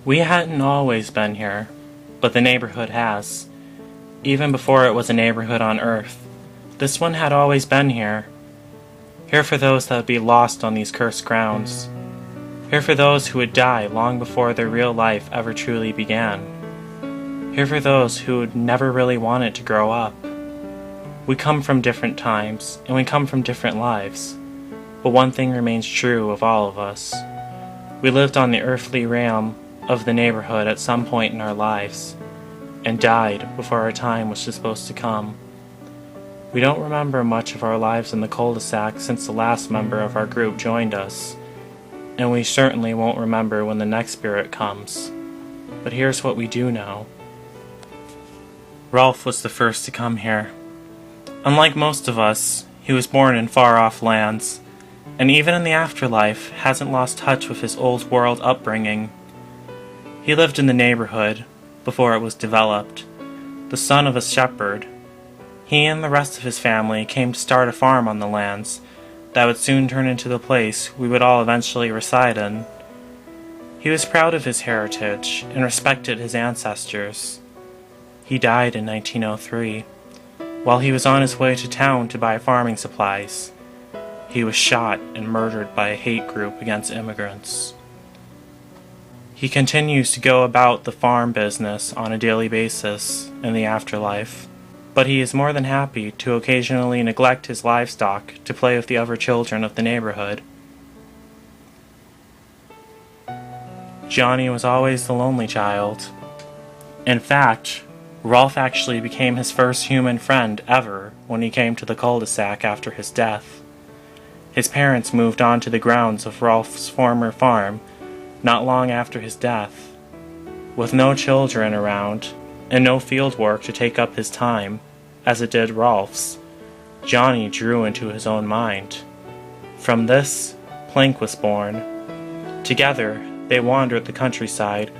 We hadn't always been here, but the neighborhood has. Even before it was a neighborhood on Earth, this one had always been here. Here for those that would be lost on these cursed grounds. Here for those who would die long before their real life ever truly began. Here for those who would never really want it to grow up. We come from different times, and we come from different lives. But one thing remains true of all of us. We lived on the earthly realm of the neighborhood at some point in our lives, and died before our time was supposed to come. We don't remember much of our lives in the cul-de-sac since the last member of our group joined us, and we certainly won't remember when the next spirit comes. But here's what we do know. Rolf was the first to come here. Unlike most of us, he was born in far-off lands, and even in the afterlife hasn't lost touch with his old world upbringing. He lived in the neighborhood before it was developed, the son of a shepherd. He and the rest of his family came to start a farm on the lands that would soon turn into the place we would all eventually reside in. He was proud of his heritage and respected his ancestors. He died in 1903, while he was on his way to town to buy farming supplies. He was shot and murdered by a hate group against immigrants. He continues to go about the farm business on a daily basis in the afterlife, but he is more than happy to occasionally neglect his livestock to play with the other children of the neighborhood. Johnny was always the lonely child. In fact, Rolf actually became his first human friend ever when he came to the cul-de-sac after his death. His parents moved on to the grounds of Rolf's former farm not long after his death. With no children around, and no field work to take up his time, as it did Rolf's, Johnny drew into his own mind. From this, Plank was born. Together, they wandered the countryside,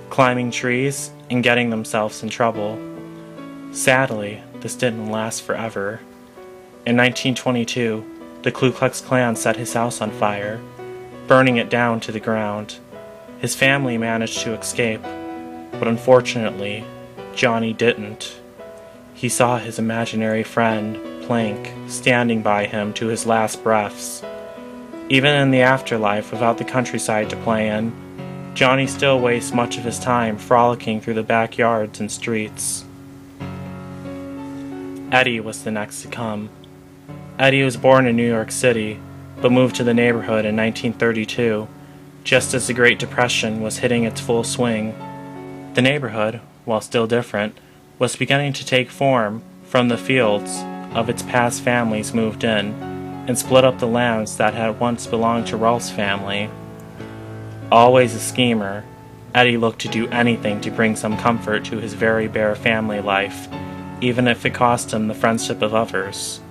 climbing trees and getting themselves in trouble. Sadly, this didn't last forever. In 1922, the Ku Klux Klan set his house on fire, burning it down to the ground. His family managed to escape, but unfortunately, Johnny didn't. He saw his imaginary friend, Plank, standing by him to his last breaths. Even in the afterlife without the countryside to play in, Johnny still wastes much of his time frolicking through the backyards and streets. Eddy was the next to come. Eddy was born in New York City, but moved to the neighborhood in 1932, just as the Great Depression was hitting its full swing. The neighborhood, while still different, was beginning to take form from the fields of its past families moved in, and split up the lands that had once belonged to Rolf's family. Always a schemer, Eddy looked to do anything to bring some comfort to his very bare family life, even if it cost him the friendship of others.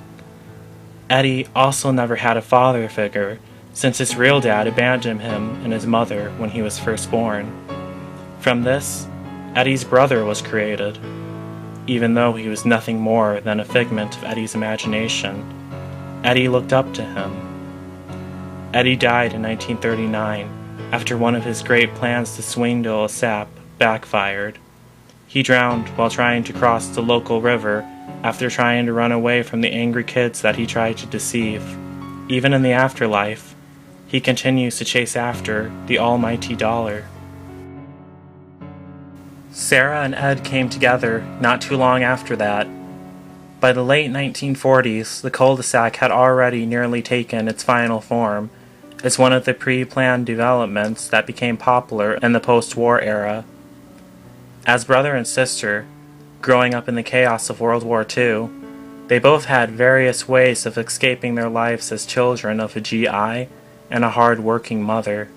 Eddy also never had a father figure, since his real dad abandoned him and his mother when he was first born. From this, Eddy's brother was created. Even though he was nothing more than a figment of Eddy's imagination, Eddy looked up to him. Eddy died in 1939 after one of his great plans to swindle a sap backfired. He drowned while trying to cross the local river after trying to run away from the angry kids that he tried to deceive. Even in the afterlife, he continues to chase after the almighty dollar. Sarah and Ed came together not too long after that. By the late 1940s, the cul-de-sac had already nearly taken its final form as one of the pre-planned developments that became popular in the post-war era. As brother and sister, growing up in the chaos of World War II, they both had various ways of escaping their lives as children of a GI and a hard-working mother.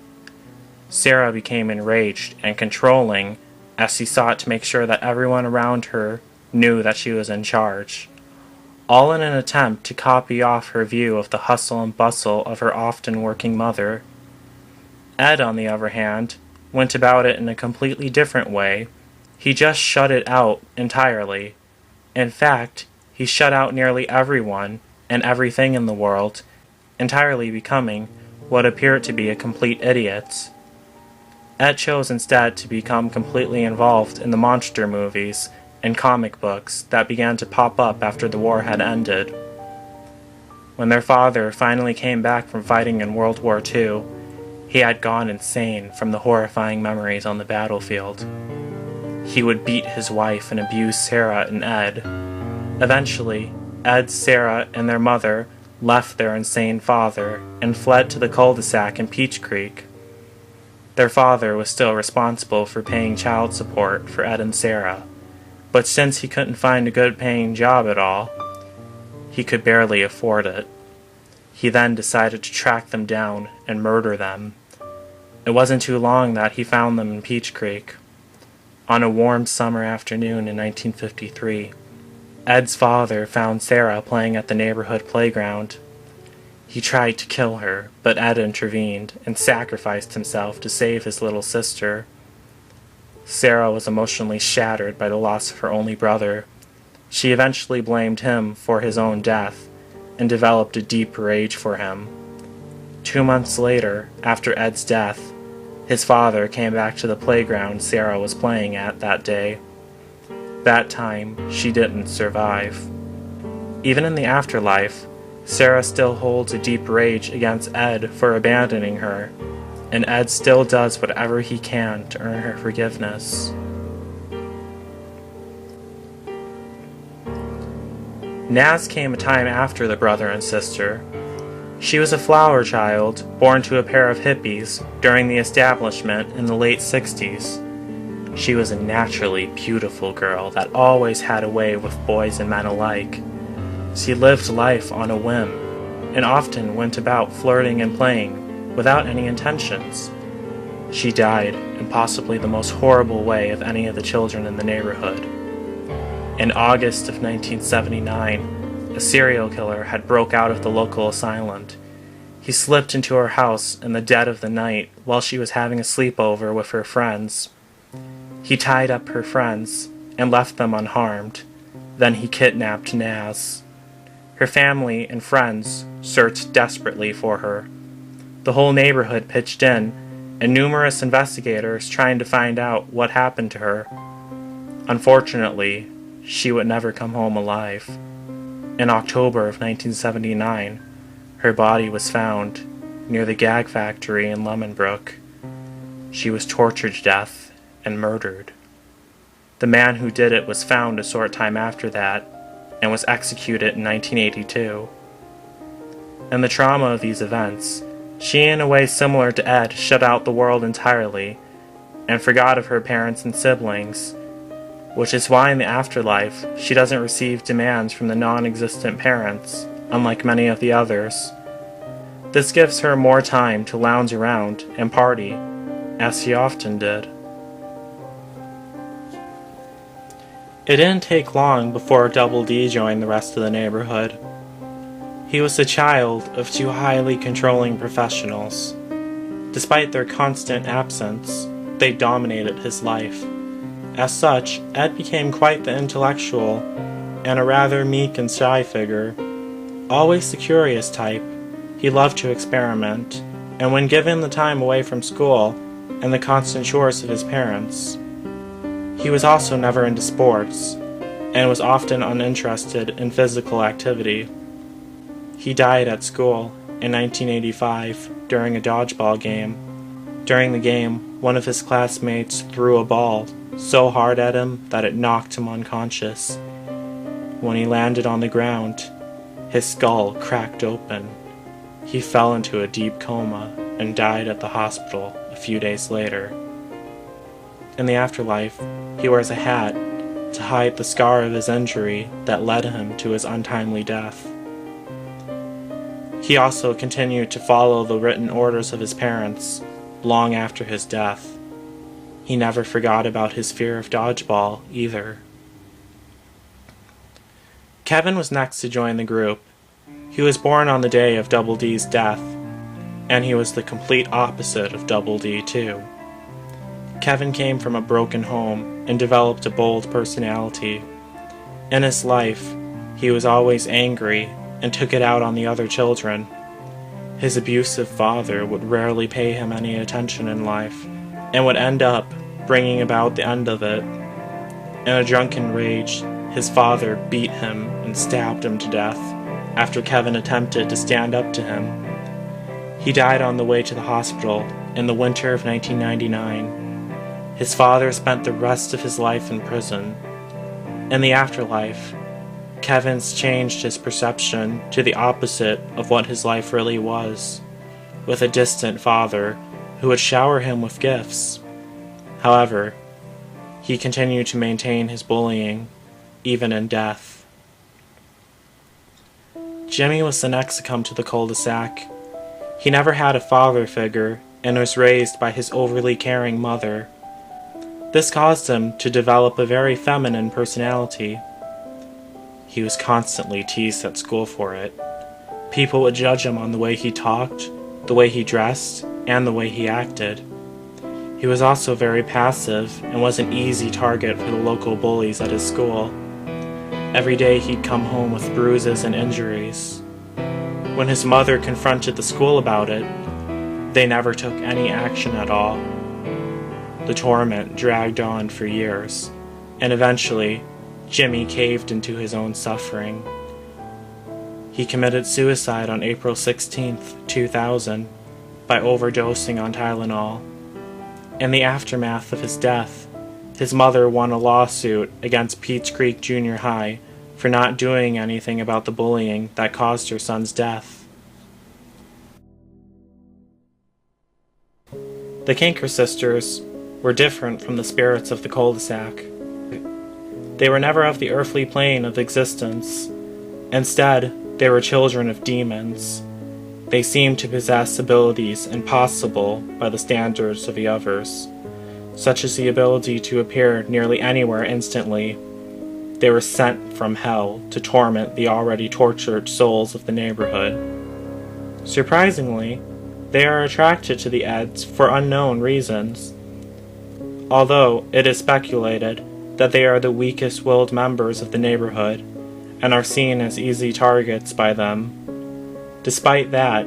Sarah became enraged and controlling as she sought to make sure that everyone around her knew that she was in charge, all in an attempt to copy off her view of the hustle and bustle of her often working mother. Ed, on the other hand, went about it in a completely different way. He just shut it out entirely. In fact, he shut out nearly everyone and everything in the world, entirely becoming what appeared to be a complete idiot. Ed chose instead to become completely involved in the monster movies and comic books that began to pop up after the war had ended. When their father finally came back from fighting in World War II, he had gone insane from the horrifying memories on the battlefield. He would beat his wife and abuse Sarah and Ed. Eventually, Ed, Sarah, and their mother left their insane father and fled to the cul-de-sac in Peach Creek. Their father was still responsible for paying child support for Ed and Sarah, but since he couldn't find a good-paying job at all, he could barely afford it. He then decided to track them down and murder them. It wasn't too long that he found them in Peach Creek. On a warm summer afternoon in 1953, Ed's father found Sarah playing at the neighborhood playground. He tried to kill her, but Ed intervened and sacrificed himself to save his little sister. Sarah was emotionally shattered by the loss of her only brother. She eventually blamed him for his own death and developed a deep rage for him. 2 months later, after Ed's death, his father came back to the playground Sarah was playing at that day. That time, she didn't survive. Even in the afterlife, Sarah still holds a deep rage against Ed for abandoning her, and Ed still does whatever he can to earn her forgiveness. Naz came a time after the brother and sister. She was a flower child born to a pair of hippies during the establishment in the late 60s. She was a naturally beautiful girl that always had a way with boys and men alike. She lived life on a whim, and often went about flirting and playing without any intentions. She died in possibly the most horrible way of any of the children in the neighborhood. In August of 1979, a serial killer had broke out of the local asylum. He slipped into her house in the dead of the night while she was having a sleepover with her friends. He tied up her friends and left them unharmed. Then he kidnapped Naz. Her family and friends searched desperately for her. The whole neighborhood pitched in, and numerous investigators trying to find out what happened to her. Unfortunately, she would never come home alive. In October of 1979, her body was found near the gag factory in Lemonbrook. She was tortured to death and murdered. The man who did it was found a short time after that and was executed in 1982. In the trauma of these events, she, in a way similar to Ed, shut out the world entirely and forgot of her parents and siblings, which is why in the afterlife she doesn't receive demands from the non-existent parents, unlike many of the others. This gives her more time to lounge around and party, as she often did. It didn't take long before Double D joined the rest of the neighborhood. He was the child of two highly controlling professionals. Despite their constant absence, they dominated his life. As such, Ed became quite the intellectual and a rather meek and shy figure. Always the curious type, he loved to experiment, and when given the time away from school and the constant chores of his parents, he was also never into sports, and was often uninterested in physical activity. He died at school in 1985 during a dodgeball game. During the game, one of his classmates threw a ball so hard at him that it knocked him unconscious. When he landed on the ground, his skull cracked open. He fell into a deep coma and died at the hospital a few days later. In the afterlife, he wears a hat to hide the scar of his injury that led him to his untimely death. He also continued to follow the written orders of his parents long after his death. He never forgot about his fear of dodgeball either. Kevin was next to join the group. He was born on the day of Double D's death, and he was the complete opposite of Double D too. Kevin came from a broken home and developed a bold personality. In his life, he was always angry and took it out on the other children. His abusive father would rarely pay him any attention in life, and would end up bringing about the end of it. In a drunken rage, his father beat him and stabbed him to death after Kevin attempted to stand up to him. He died on the way to the hospital in the winter of 1999. His father spent the rest of his life in prison. In the afterlife, Kevin's changed his perception to the opposite of what his life really was, with a distant father who would shower him with gifts. However, he continued to maintain his bullying, even in death. Jimmy was the next to come to the cul-de-sac. He never had a father figure and was raised by his overly caring mother. This caused him to develop a very feminine personality. He was constantly teased at school for it. People would judge him on the way he talked, the way he dressed, and the way he acted. He was also very passive and was an easy target for the local bullies at his school. Every day he'd come home with bruises and injuries. When his mother confronted the school about it, they never took any action at all. The torment dragged on for years, and eventually, Jimmy caved into his own suffering. He committed suicide on April 16, 2000, by overdosing on Tylenol. In the aftermath of his death, his mother won a lawsuit against Peach Creek Junior High for not doing anything about the bullying that caused her son's death. The Kinker sisters were different from the spirits of the cul-de-sac. They were never of the earthly plane of existence. Instead, they were children of demons. They seemed to possess abilities impossible by the standards of the others, such as the ability to appear nearly anywhere instantly. They were sent from hell to torment the already tortured souls of the neighborhood. Surprisingly, they are attracted to the Eds for unknown reasons, although it is speculated that they are the weakest-willed members of the neighborhood and are seen as easy targets by them. Despite that,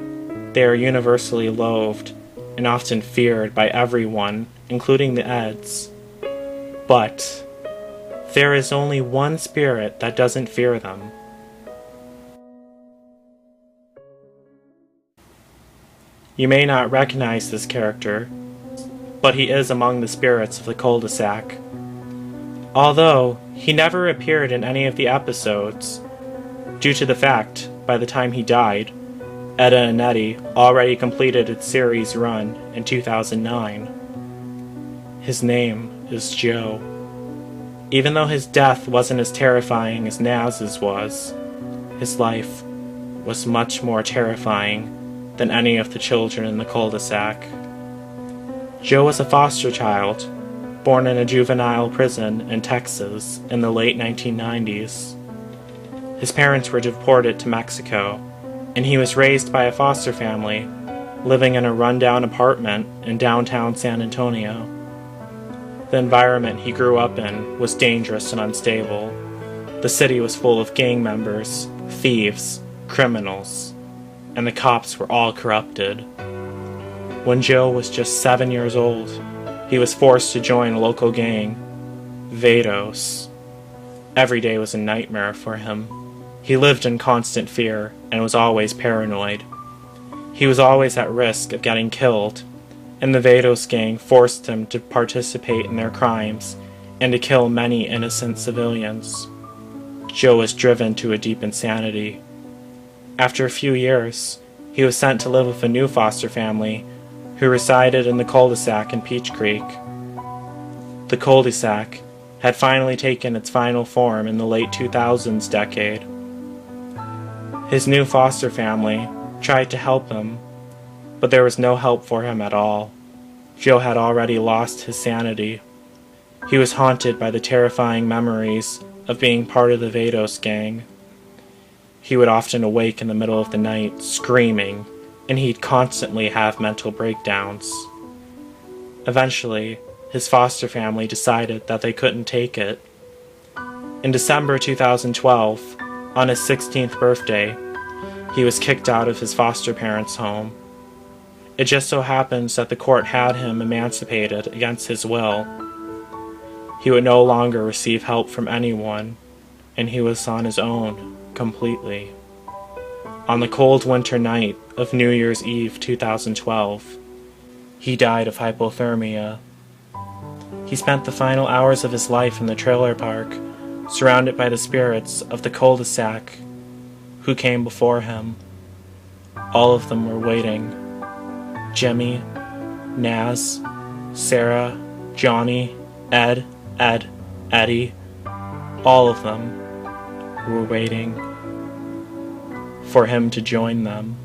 they are universally loathed and often feared by everyone, including the Eds. But there is only one spirit that doesn't fear them. You may not recognize this character, but he is among the spirits of the cul-de-sac. Although he never appeared in any of the episodes, due to the fact, by the time he died, Edda and Eddy already completed its series run in 2009. His name is Joe. Even though his death wasn't as terrifying as Naz's was, his life was much more terrifying than any of the children in the cul-de-sac. Joe was a foster child, born in a juvenile prison in Texas in the late 1990s. His parents were deported to Mexico, and he was raised by a foster family, living in a rundown apartment in downtown San Antonio. The environment he grew up in was dangerous and unstable. The city was full of gang members, thieves, criminals, and the cops were all corrupted. When Joe was just 7 years old, he was forced to join a local gang, Vados. Every day was a nightmare for him. He lived in constant fear and was always paranoid. He was always at risk of getting killed, and the Vados gang forced him to participate in their crimes and to kill many innocent civilians. Joe was driven to a deep insanity. After a few years, he was sent to live with a new foster family who resided in the cul-de-sac in Peach Creek. The cul-de-sac had finally taken its final form in the late 2000s decade. His new foster family tried to help him, but there was no help for him at all. Joe had already lost his sanity. He was haunted by the terrifying memories of being part of the Vados gang. He would often awake in the middle of the night, screaming, and he'd constantly have mental breakdowns. Eventually, his foster family decided that they couldn't take it. In December 2012, on his 16th birthday, he was kicked out of his foster parents' home. It just so happens that the court had him emancipated against his will. He would no longer receive help from anyone, and he was on his own, completely. On the cold winter night of New Year's Eve 2012, he died of hypothermia. He spent the final hours of his life in the trailer park, surrounded by the spirits of the cul-de-sac who came before him. All of them were waiting. Jimmy, Naz, Sarah, Johnny, Ed, Eddy, all of them were waiting for him to join them.